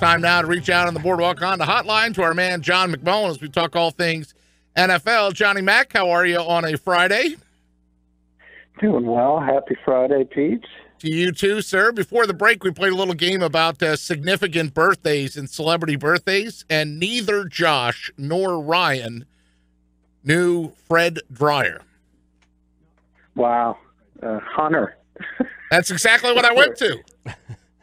time now to reach out on the Boardwalk Honda hotline to our man John McMullen as we talk all things NFL. Johnny Mac, how are you on a Friday? Doing well. Happy Friday, Pete. To you too, sir. Before the break, we played a little game about significant birthdays and celebrity birthdays, and neither Josh nor Ryan knew Fred Dryer. Wow. Hunter. That's exactly what I went to.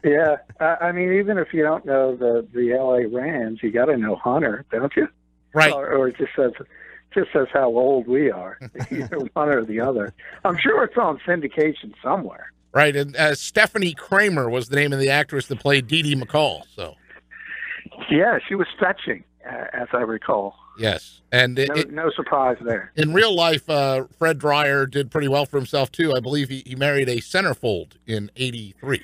Yeah. I mean, even if you don't know the L.A. Rams, you got to know Hunter, don't you? Right. Or it just says how old we are, either one or the other. I'm sure it's on syndication somewhere. Right, and Stephanie Kramer was the name of the actress that played Dee Dee McCall. So, yeah, she was fetching, as I recall. Yes, and no surprise there. In real life, Fred Dryer did pretty well for himself too. I believe he married a centerfold in '83.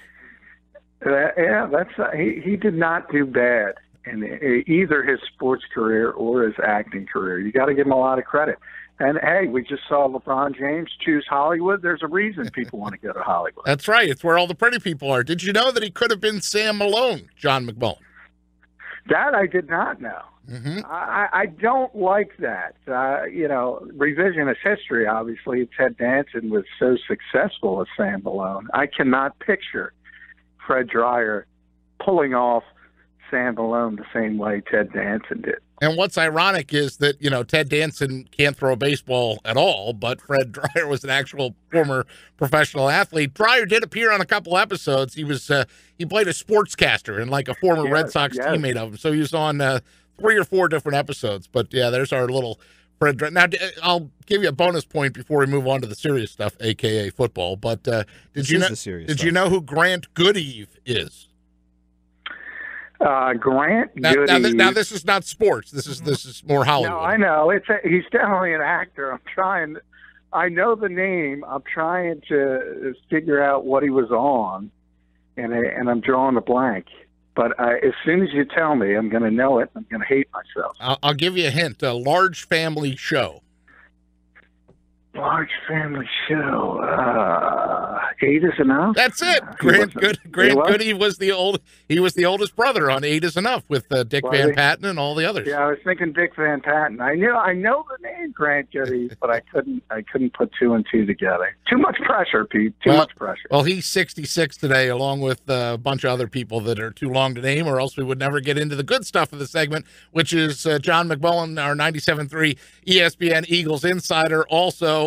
Yeah, he did not do bad in either his sports career or his acting career. You got to give him a lot of credit. And, hey, we just saw LeBron James choose Hollywood. There's a reason people want to go to Hollywood. That's right. It's where all the pretty people are. Did you know that he could have been Sam Malone, John McMullen? That I did not know. Mm-hmm. I don't like that. Revisionist history, obviously. Ted Danson was so successful as Sam Malone. I cannot picture Fred Dryer pulling off Sam Malone the same way Ted Danson did. And what's ironic is that, Ted Danson can't throw a baseball at all, but Fred Dryer was an actual former professional athlete. Dryer did appear on a couple episodes. He played a sportscaster and like a former Red Sox teammate of him. So he was on 3 or 4 different episodes. But, yeah, there's our little Fred Dryer. Now, I'll give you a bonus point before we move on to the serious stuff, a.k.a. football. But did you know who Grant Goodeve is? Grant Goodeve. Now this is not sports. This is more Hollywood. No, I know. He's definitely an actor. I know the name. I'm trying to figure out what he was on, and I'm drawing a blank. But as soon as you tell me, I'm going to know it. I'm going to hate myself. I'll give you a hint. A large family show. Large family show. 8 is Enough. That's it. Grant Goodeve was the oldest brother on 8 is Enough with Dick Van Patten and all the others. Yeah, I was thinking Dick Van Patten. I know the name Grant Goodeve, but I couldn't put 2 and 2 together. Too much pressure, Pete. Too much pressure. Well, he's 66 today, along with a bunch of other people that are too long to name, or else we would never get into the good stuff of the segment, which is John McMullen, our 97.3 ESPN Eagles insider, also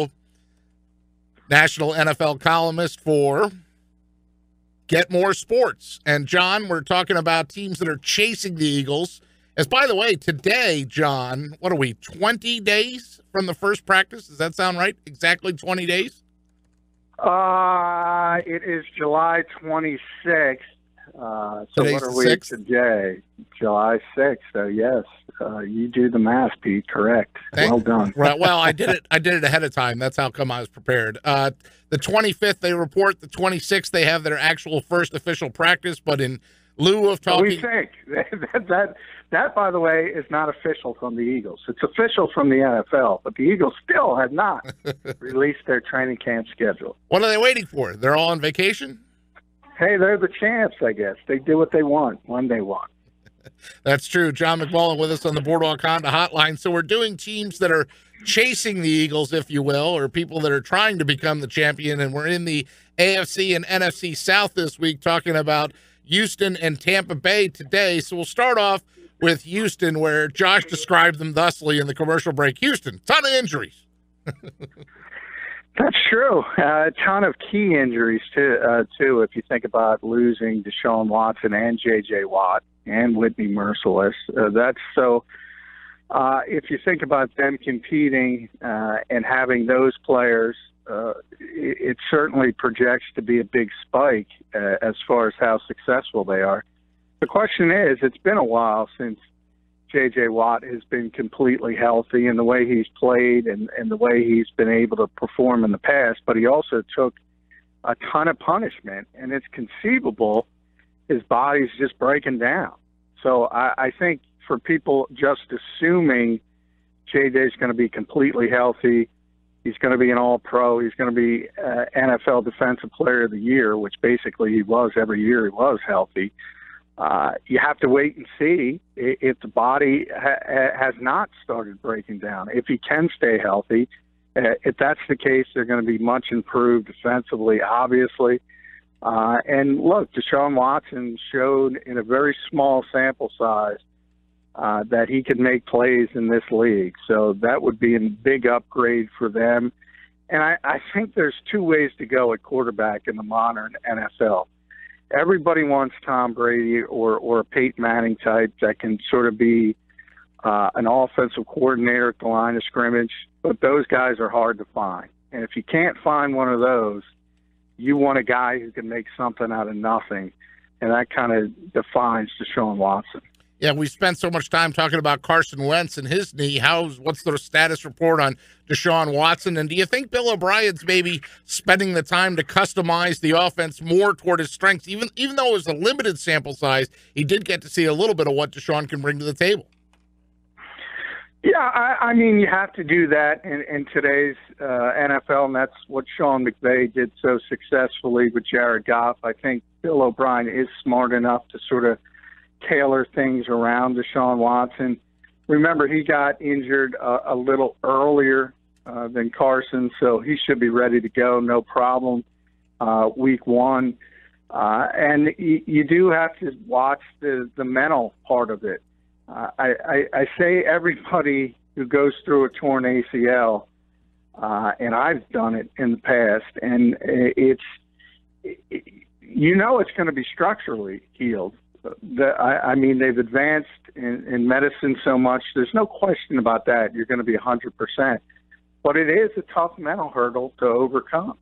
national NFL columnist for Get More Sports. And, John, we're talking about teams that are chasing the Eagles. As, by the way, today, John, what are we, 20 days from the first practice? Does that sound right? Exactly 20 days? It is July 26th. So Today's what are we 6th? today? July 6th. So, yes, you do the math, Pete. Correct. Well done. Well, I did it ahead of time. That's how come I was prepared. The 25th, they report. The 26th, they have their actual first official practice. But in lieu of talking... We think. That, by the way, is not official from the Eagles. It's official from the NFL. But the Eagles still have not released their training camp schedule. What are they waiting for? They're all on vacation? Hey, they're the champs, I guess. They do what they want when they want. That's true. John McMullen with us on the Boardwalk Honda hotline. So we're doing teams that are chasing the Eagles, if you will, or people that are trying to become the champion. And we're in the AFC and NFC South this week talking about Houston and Tampa Bay today. So we'll start off with Houston, where Josh described them thusly in the commercial break. Houston, ton of injuries. That's true. A ton of key injuries, too, if you think about losing Deshaun Watson and J.J. Watt and Whitney Merciless. If you think about them competing and having those players, it certainly projects to be a big spike as far as how successful they are. The question is, it's been a while since J.J. Watt has been completely healthy in the way he's played and the way he's been able to perform in the past, but he also took a ton of punishment, and it's conceivable his body's just breaking down. So I think for people just assuming J.J.'s going to be completely healthy, he's going to be an all-pro, he's going to be NFL Defensive Player of the Year, which basically he was every year he was healthy, You have to wait and see if the body has not started breaking down. If he can stay healthy, if that's the case, they're going to be much improved defensively, obviously. And look, Deshaun Watson showed in a very small sample size that he could make plays in this league. So that would be a big upgrade for them. And I think there's two ways to go at quarterback in the modern NFL. Everybody wants Tom Brady or a Peyton Manning type that can sort of be an offensive coordinator at the line of scrimmage, but those guys are hard to find. And if you can't find one of those, you want a guy who can make something out of nothing, and that kind of defines Deshaun Watson. Yeah, we spent so much time talking about Carson Wentz and his knee. What's the status report on Deshaun Watson? And do you think Bill O'Brien's maybe spending the time to customize the offense more toward his strengths? Even though it was a limited sample size, he did get to see a little bit of what Deshaun can bring to the table. Yeah, I mean, you have to do that in today's NFL, and that's what Sean McVay did so successfully with Jared Goff. I think Bill O'Brien is smart enough to sort of tailor things around Deshaun Watson. Remember, he got injured a little earlier than Carson, so he should be ready to go, no problem, week one. And you do have to watch the mental part of it. I say everybody who goes through a torn ACL, and I've done it in the past, and it's going to be structurally healed. I mean, they've advanced in medicine so much. There's no question about that. You're going to be 100%. But it is a tough mental hurdle to overcome.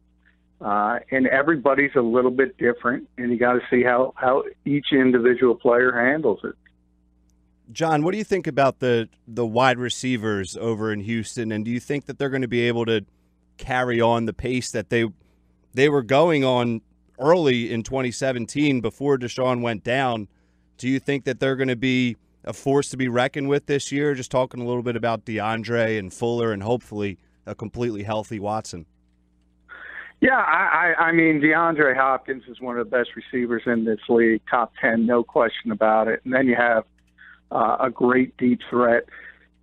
And everybody's a little bit different, and you got to see how each individual player handles it. John, what do you think about the wide receivers over in Houston, and do you think that they're going to be able to carry on the pace that they were going on early in 2017 before Deshaun went down? Do you think that they're going to be a force to be reckoned with this year? Just talking a little bit about DeAndre and Fuller and hopefully a completely healthy Watson. Yeah, I mean, DeAndre Hopkins is one of the best receivers in this league, top 10, no question about it. And then you have a great deep threat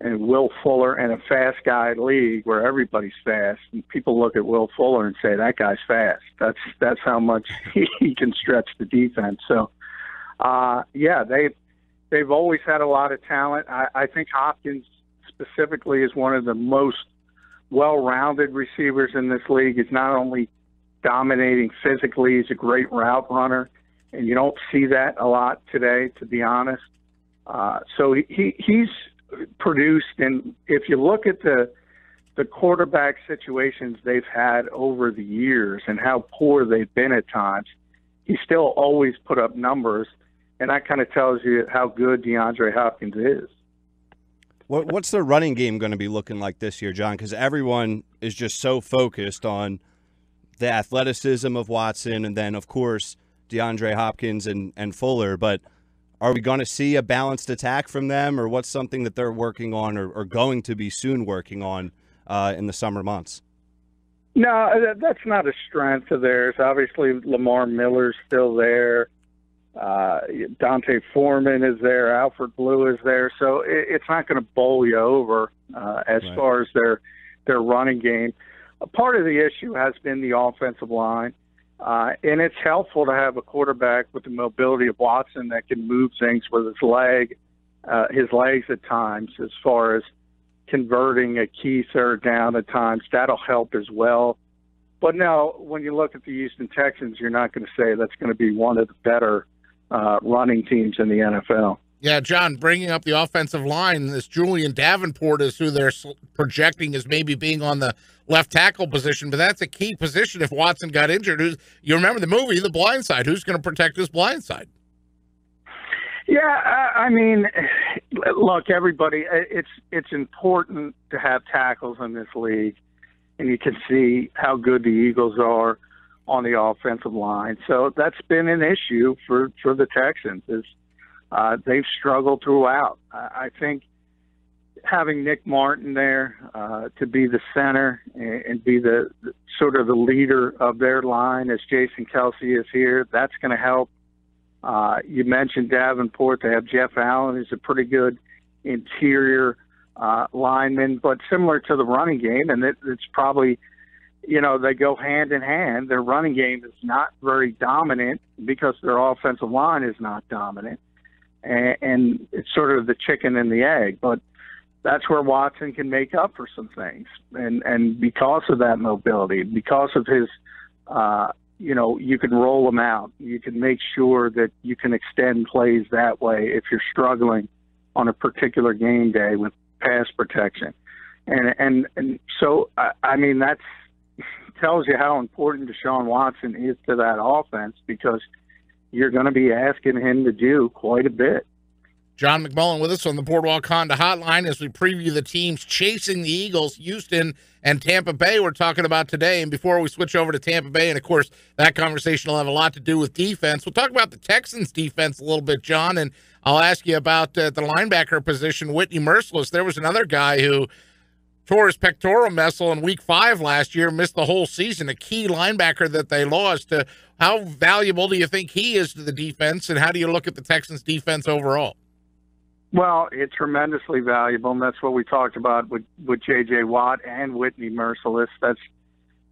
and Will Fuller and a fast guy league where everybody's fast. And people look at Will Fuller and say, that guy's fast. That's how much he can stretch the defense. So, yeah, they've always had a lot of talent. I think Hopkins specifically is one of the most well-rounded receivers in this league. He's not only dominating physically, he's a great route runner, and you don't see that a lot today, to be honest. So he's produced, and if you look at the quarterback situations they've had over the years and how poor they've been at times, he still always put up numbers, and that kind of tells you how good DeAndre Hopkins is. What's the running game going to be looking like this year, John? Because everyone is just so focused on the athleticism of Watson and then, of course, DeAndre Hopkins and Fuller. But are we going to see a balanced attack from them, or what's something that they're working on or going to be soon working on in the summer months? No, that's not a strength of theirs. Obviously, Lamar Miller's still there. Dante Foreman is there. Alfred Blue is there. So it's not going to bowl you over as Right. far as their running game. A part of the issue has been the offensive line. And it's helpful to have a quarterback with the mobility of Watson that can move things with his legs at times, as far as converting a key third down at times. That'll help as well. But now, when you look at the Houston Texans, you're not going to say that's going to be one of the better running teams in the NFL. Yeah, John, bringing up the offensive line, this Julian Davenport is who they're projecting as maybe being on the left tackle position, but that's a key position if Watson got injured. You remember the movie, The Blind Side. Who's going to protect his blind side? Yeah, I mean, look, everybody, it's important to have tackles in this league, and you can see how good the Eagles are on the offensive line. So that's been an issue for the Texans. They've struggled throughout. I think having Nick Martin there to be the center and be the sort of the leader of their line as Jason Kelsey is here, that's going to help. You mentioned Davenport. They have Jeff Allen, who's a pretty good interior lineman, but similar to the running game, and it's probably, they go hand in hand. Their running game is not very dominant because their offensive line is not dominant, and it's sort of the chicken and the egg. But that's where Watson can make up for some things, and because of that mobility, because of his, you can roll them out. You can make sure that you can extend plays that way if you're struggling on a particular game day with pass protection. And so, I mean, that's tells you how important Deshaun Watson is to that offense, because you're going to be asking him to do quite a bit. John McMullen with us on the Boardwalk Honda Hotline as we preview the teams chasing the Eagles, Houston and Tampa Bay we're talking about today. And before we switch over to Tampa Bay, and of course that conversation will have a lot to do with defense, we'll talk about the Texans defense a little bit, John, and I'll ask you about the linebacker position, Whitney Merciless. There was another guy who tore his pectoral muscle in week 5 last year, missed the whole season, a key linebacker that they lost. How valuable do you think he is to the defense, and how do you look at the Texans defense overall? Well, it's tremendously valuable, and that's what we talked about with J.J. Watt and Whitney Merciless. That's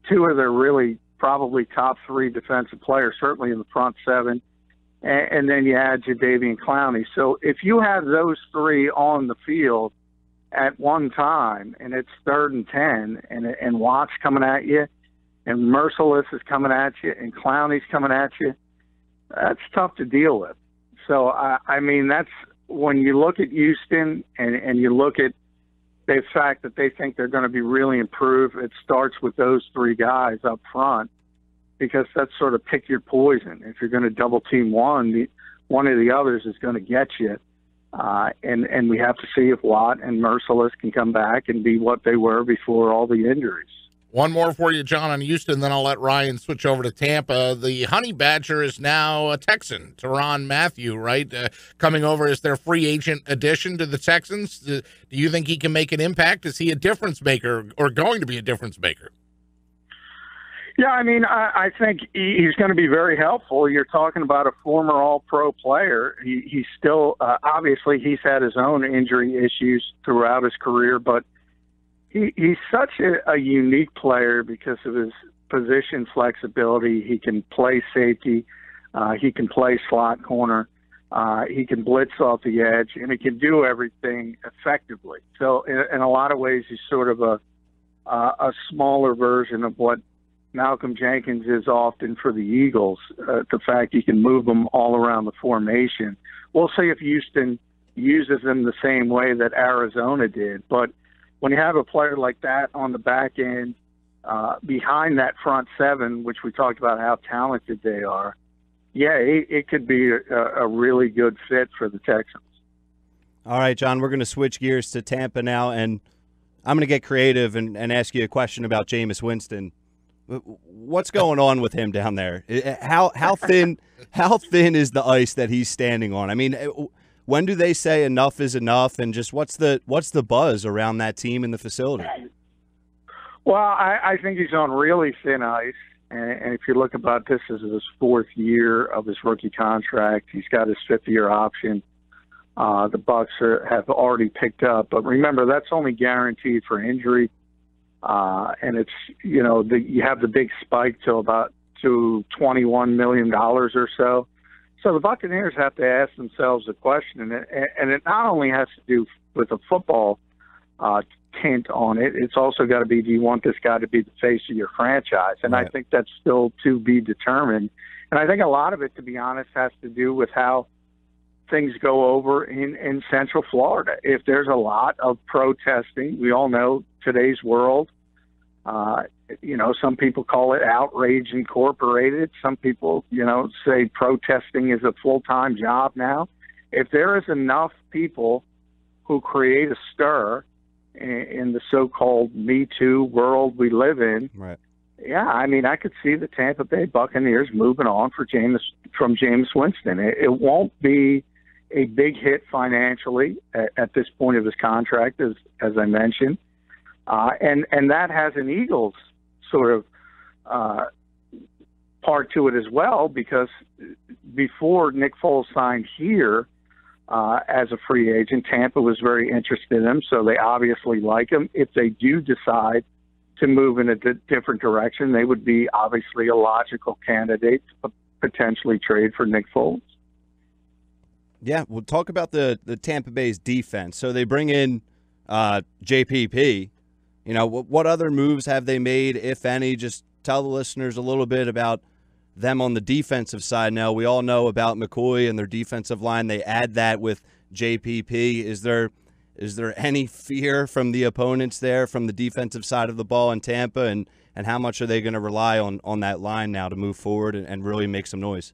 two of their really probably top 3 defensive players, certainly in the front 7, and then you add Jadeveon Clowney. So if you have those 3 on the field at one time, and it's 3rd and 10, and Watt's coming at you, and Merciless is coming at you, and Clowney's coming at you, that's tough to deal with. So, I mean, that's when you look at Houston and you look at the fact that they think they're going to be really improved, it starts with those 3 guys up front, because that's sort of pick your poison. If you're going to double team one of the others is going to get you. And we have to see if Watt and Merciless can come back and be what they were before all the injuries. One more for you, John, on Houston, then I'll let Ryan switch over to Tampa. The Honey Badger is now a Texan, Tyrann Mathieu, right? Coming over as their free agent addition to the Texans. Do you think he can make an impact? Is he a difference maker, or going to be a difference maker? Yeah, I mean, I think he's going to be very helpful. You're talking about a former All-Pro player. He's still, obviously, he's had his own injury issues throughout his career, but he's such a unique player because of his position flexibility. He can play safety. He can play slot corner. He can blitz off the edge, and he can do everything effectively. So in a lot of ways, he's sort of a smaller version of what Malcolm Jenkins is often for the Eagles. The fact he can move them all around the formation. We'll see if Houston uses him the same way that Arizona did. But when you have a player like that on the back end, behind that front 7, which we talked about how talented they are, yeah, it could be a really good fit for the Texans. All right, John, we're going to switch gears to Tampa now, and I'm going to get creative and ask you a question about Jameis Winston. What's going on with him down there? How thin is the ice that he's standing on? I mean, when do they say enough is enough, and just what's the buzz around that team and the facility? Well, I think he's on really thin ice, and if you look about this as his 4th year of his rookie contract, he's got his 5th-year option. The Bucs have already picked up, but remember, that's only guaranteed for injury. And it's, you have the big spike to $21 million or so. So the Buccaneers have to ask themselves a question, and it not only has to do with a football tint on it, it's also got to be, do you want this guy to be the face of your franchise? And right. I think that's still to be determined. And I think a lot of it, to be honest, has to do with how things go over in Central Florida. If there's a lot of protesting, we all know today's world, some people call it outrage incorporated. Some people, say protesting is a full-time job now. If there is enough people who create a stir in the so-called Me Too world we live in, right. Yeah, I mean, I could see the Tampa Bay Buccaneers moving on from Jameis Winston. It won't be a big hit financially at this point of his contract, as I mentioned. And that has an Eagles sort of part to it as well, because before Nick Foles signed here as a free agent, Tampa was very interested in him, so they obviously like him. If they do decide to move in a different direction, they would be obviously a logical candidate to potentially trade for Nick Foles. Yeah, we'll talk about the Tampa Bay's defense. So they bring in JPP. You know, what other moves have they made, if any? Just tell the listeners a little bit about them on the defensive side. Now, we all know about McCoy and their defensive line. They add that with JPP. Is there any fear from the opponents there, from the defensive side of the ball in Tampa, and how much are they going to rely on that line now to move forward and really make some noise?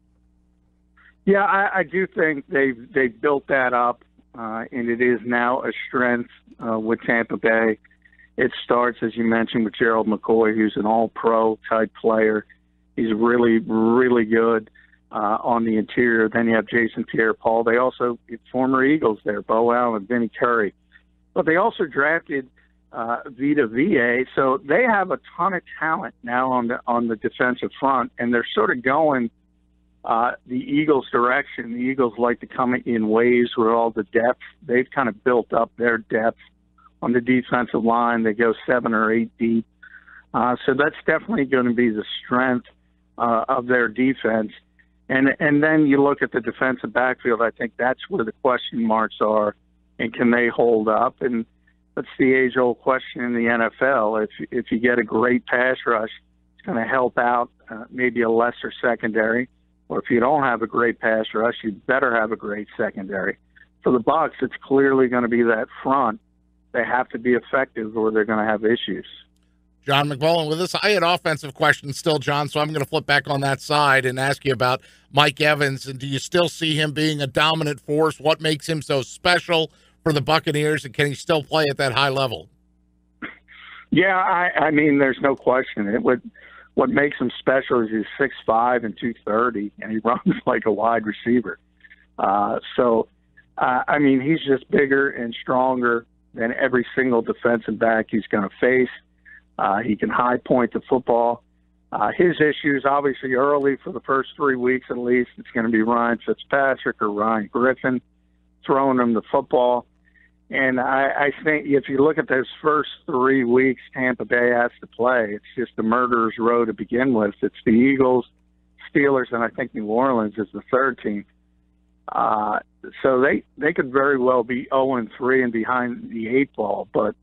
Yeah, I do think they've built that up, and it is now a strength with Tampa Bay. It starts, as you mentioned, with Gerald McCoy, who's an all-pro type player. He's really, really good on the interior. Then you have Jason Pierre-Paul. They also, former Eagles there, Bo Allen, Vinny Curry. But they also drafted Vita Vea, so they have a ton of talent now on the defensive front, and they're sort of going the Eagles' direction. The Eagles like to come in waves with all the depth. They've kind of built up their depth on the defensive line. They go 7 or 8 deep. So that's definitely going to be the strength of their defense. And then you look at the defensive backfield, I think that's where the question marks are, and can they hold up? And that's the age-old question in the NFL. If you get a great pass rush, it's going to help out maybe a lesser secondary. Or if you don't have a great pass rush, you better have a great secondary. For the Bucs, it's clearly going to be that front. They have to be effective or they're going to have issues. John McMullen with us. I had offensive questions still, John, so I'm going to flip back on that side and ask you about Mike Evans. And do you still see him being a dominant force? What makes him so special for the Buccaneers, and can he still play at that high level? Yeah, I mean, there's no question. What makes him special is he's 6'5" and 230, and he runs like a wide receiver. I mean, he's just bigger and stronger than every single defensive back he's going to face. He can high point the football. His issues, obviously, early for the first 3 weeks at least, it's going to be Ryan Fitzpatrick or Ryan Griffin throwing him the football. And I think if you look at those first 3 weeks Tampa Bay has to play, it's just a murderer's row to begin with. It's the Eagles, Steelers, and I think New Orleans is the third team. So they could very well be 0-3 and behind the 8 ball, but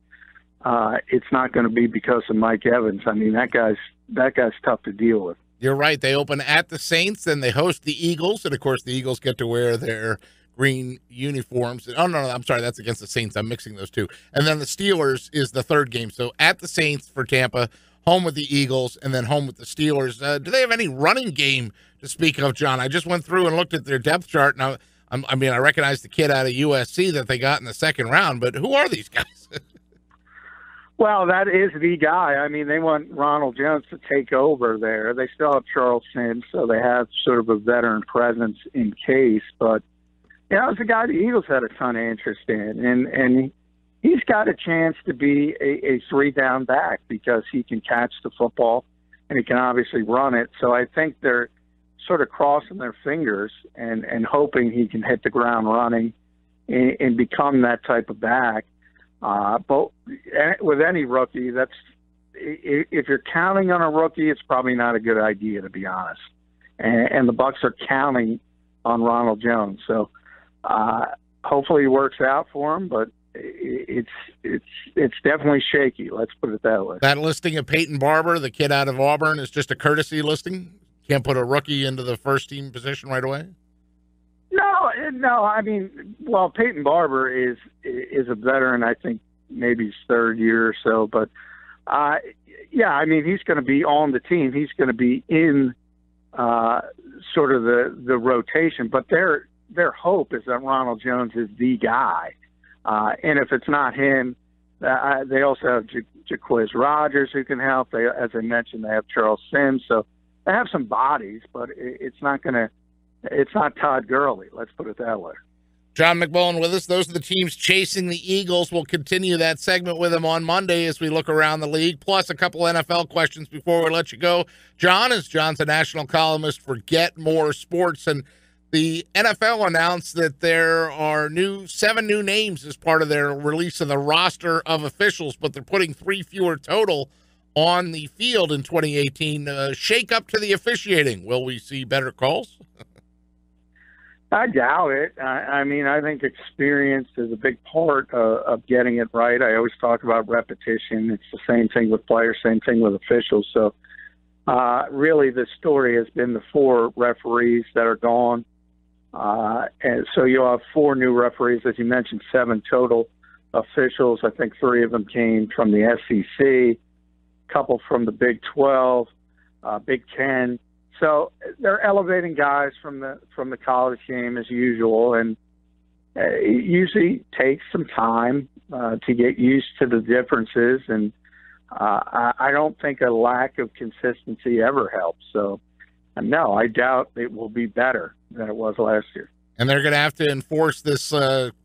it's not going to be because of Mike Evans. I mean, that guy's tough to deal with. You're right. They open at the Saints, then they host the Eagles, and of course the Eagles get to wear their green uniforms. Oh, no, I'm sorry. That's against the Saints. I'm mixing those two. And then the Steelers is the third game. So at the Saints for Tampa, home with the Eagles, and then home with the Steelers. Do they have any running game to speak of, John? I just went through and looked at their depth chart. Now, I mean, I recognize the kid out of USC that they got in the second round, but who are these guys? Well, that is the guy. I mean, they want Ronald Jones to take over there. They still have Charles Sims, so they have sort of a veteran presence in case, but it's a guy the Eagles had a ton of interest in, and he's got a chance to be a 3-down back because he can catch the football and he can obviously run it. So I think they're sort of crossing their fingers and hoping he can hit the ground running and become that type of back. But with any rookie, if you're counting on a rookie, it's probably not a good idea, to be honest. And the Bucs are counting on Ronald Jones, so hopefully it works out for him. But it's definitely shaky. Let's put it that way. That listing of Peyton Barber, the kid out of Auburn, is just a courtesy listing. Can't put a rookie into the first team position right away. No. I mean, well, Peyton Barber is a veteran. I think maybe his third year or so. But yeah, I mean, he's going to be on the team. He's going to be in sort of the rotation. But their hope is that Ronald Jones is the guy. And if it's not him, they also have Jaquiz Rogers who can help. As I mentioned, they have Charles Sims. So they have some bodies, but it's not Todd Gurley. Let's put it that way. John McMullen with us. Those are the teams chasing the Eagles. We'll continue that segment with him on Monday as we look around the league, plus a couple NFL questions before we let you go. John's a national columnist for Get More Sports, and the NFL announced that there are 7 new names as part of their release of the roster of officials, but they're putting 3 fewer total on the field in 2018. Shake up to the officiating. Will we see better calls? I doubt it. I mean, I think experience is a big part of getting it right. I always talk about repetition. It's the same thing with players, same thing with officials. So really the story has been the 4 referees that are gone. And so you'll have 4 new referees, as you mentioned, 7 total officials. I think 3 of them came from the SEC, a couple from the Big 12, Big 10. So they're elevating guys from the college game as usual, and it usually takes some time to get used to the differences. And I don't think a lack of consistency ever helps. So no, I doubt it will be better than it was last year. And they're going to have to enforce this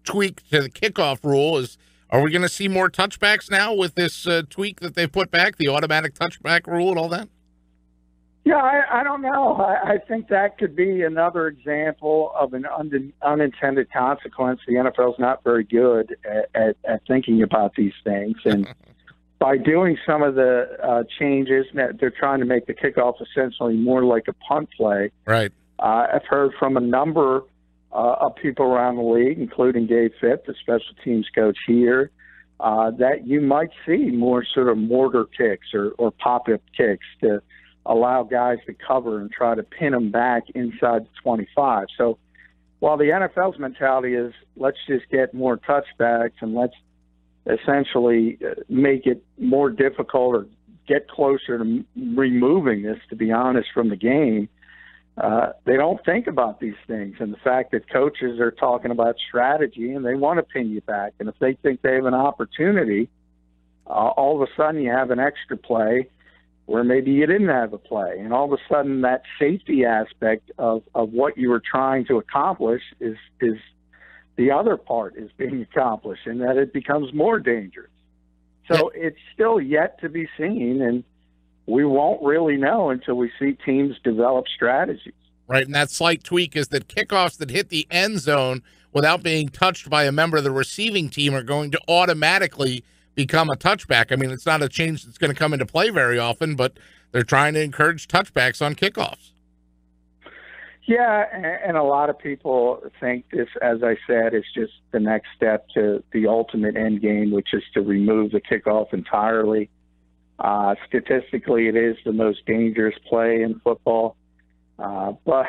tweak to the kickoff rule. Are we going to see more touchbacks now with this tweak that they put back, the automatic touchback rule and all that? Yeah, I don't know. I think that could be another example of an unintended consequence. The NFL is not very good at thinking about these things. And by doing some of the changes, they're trying to make the kickoff essentially more like a punt play. Right. I've heard from a number of people around the league, including Dave Fitt, the special teams coach here, that you might see more sort of mortar kicks or pop-up kicks to allow guys to cover and try to pin them back inside the 25. So while the NFL's mentality is let's just get more touchbacks and let's essentially make it more difficult or get closer to removing this, to be honest, from the game, they don't think about these things. And the fact that coaches are talking about strategy and they want to pin you back. And if they think they have an opportunity, all of a sudden you have an extra play where maybe you didn't have a play. And all of a sudden that safety aspect of what you were trying to accomplish is the other part is being accomplished, and that it becomes more dangerous. So it's still yet to be seen, and we won't really know until we see teams develop strategies. Right, and that slight tweak is that kickoffs that hit the end zone without being touched by a member of the receiving team are going to automatically become a touchback. I mean, it's not a change that's going to come into play very often, but they're trying to encourage touchbacks on kickoffs. Yeah, and a lot of people think this, as I said, is just the next step to the ultimate end game, which is to remove the kickoff entirely. Statistically, it is the most dangerous play in football. But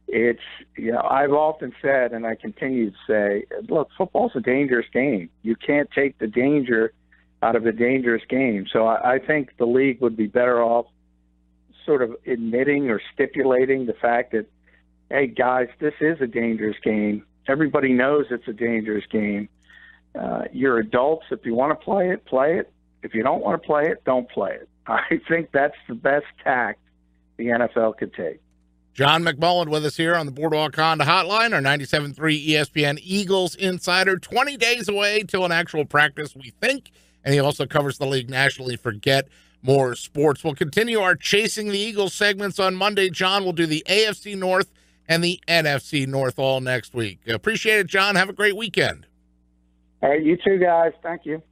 it's, I've often said, and I continue to say, look, football's a dangerous game. You can't take the danger out of a dangerous game. So I think the league would be better off sort of admitting or stipulating the fact that, hey, guys, this is a dangerous game. Everybody knows it's a dangerous game. You're adults. If you want to play it, play it. If you don't want to play it, don't play it. I think that's the best tact the NFL could take. John McMullen with us here on the Boardwalk Honda Hotline, our 97.3 ESPN Eagles insider. 20 days away till an actual practice, we think, and he also covers the league nationally for Get More Sports. We'll continue our Chasing the Eagles segments on Monday. John will do the AFC North and the NFC North all next week. Appreciate it, John. Have a great weekend. All right, you too, guys. Thank you.